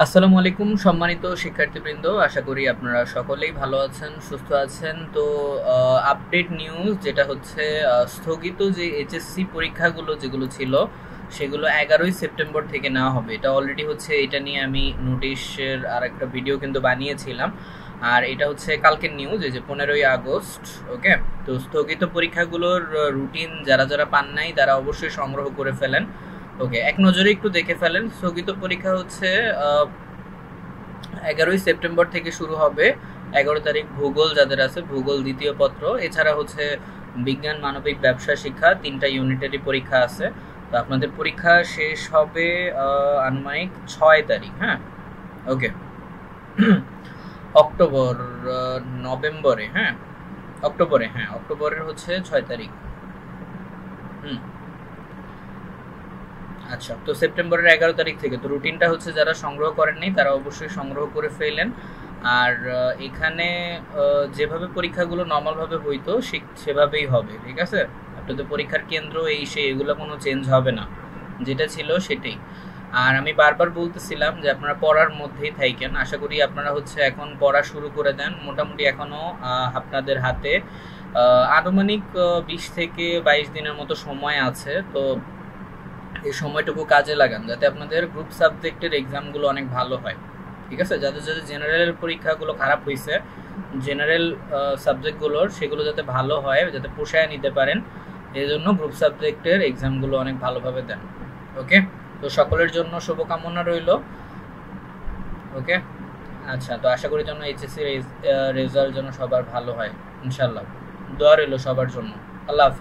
আসসালামু আলাইকুম সম্মানিত শিক্ষার্থীবৃন্দ, আশা করি আপনারা সকলেই ভালো আছেন, সুস্থ আছেন। তো আপডেট নিউজ যেটা হচ্ছে, স্থগিত যে এইচএসসি পরীক্ষাগুলো যেগুলো ছিল সেগুলো 11ই সেপ্টেম্বর থেকে নেওয়া হবে। এটা অলরেডি হচ্ছে, এটা নিয়ে আমি নোটিশের আর একটা ভিডিও কিন্তু বানিয়েছিলাম। আর এটা হচ্ছে কালকের নিউজ, এই যে 15ই আগস্ট। ওকে, তো স্থগিত পরীক্ষাগুলোর রুটিন যারা যারা পান নাই তারা অবশ্যই সংগ্রহ করে ফেলেন। ওকে, এক নজরে একটু দেখে ফেলেন। স্থগিত পরীক্ষা হচ্ছে 11ই সেপ্টেম্বর থেকে শুরু হবে। 11 তারিখ ভূগোল যাদের আছে, ভূগোল দ্বিতীয় পত্র, এছাড়া হচ্ছে বিজ্ঞান, মানবিক, ব্যবসা, শিক্ষা, 3টা ইউনিটারি পরীক্ষা আছে। তো আপনাদের পরীক্ষা শেষ হবে আনুমানিক 6 তারিখ। হ্যাঁ, ওকে। অক্টোবর, নভেম্বরে, হ্যাঁ অক্টোবরে, হ্যাঁ অক্টোবরের হচ্ছে 6 তারিখ। হুম, আচ্ছা। তো সেপ্টেম্বরের 11 তারিখ থেকে তো রুটিনটা হচ্ছে, যারা সংগ্রহ করেননি তারা অবশ্যই সংগ্রহ করে ফেলেন। আর এখানে যেভাবে পরীক্ষাগুলো নর্মালভাবে হইতো সেভাবেই হবে, ঠিক আছে? আপনাদের পরীক্ষার কেন্দ্র এই সেই এগুলো কোনো চেঞ্জ হবে না, যেটা ছিল সেটাই। আর আমি বারবার বলতেছিলাম যে আপনারা পড়ার মধ্যেই থাকেন। আশা করি আপনারা হচ্ছে এখন পড়া শুরু করে দেন। মোটামুটি এখনো আপনাদের হাতে আনুমানিক 20 থেকে 22 দিনের মতো সময় আছে। তো এই সময়টুকু কাজে লাগান যাতে আপনাদের গ্রুপ সাবজেক্টের এক্সামগুলো অনেক ভালো হয়, ঠিক আছে? যাদের যাদের জেনারেল পরীক্ষাগুলো খারাপ হয়েছে, জেনারেল সাবজেক্টগুলোর সেগুলো যাতে ভালো হয়, যাতে পোষায় নিতে পারেন, এই জন্য গ্রুপ সাবজেক্টের এক্সামগুলো অনেক ভালোভাবে দেন। ওকে, তো সকলের জন্য শুভকামনা রইল। ওকে, আচ্ছা। তো আশা করি যেন এইচএসসি রেজাল্ট যেন সবার ভালো হয়, ইনশাল্লাহ। দোয়া রইল সবার জন্য। আল্লাহ হাফেজ।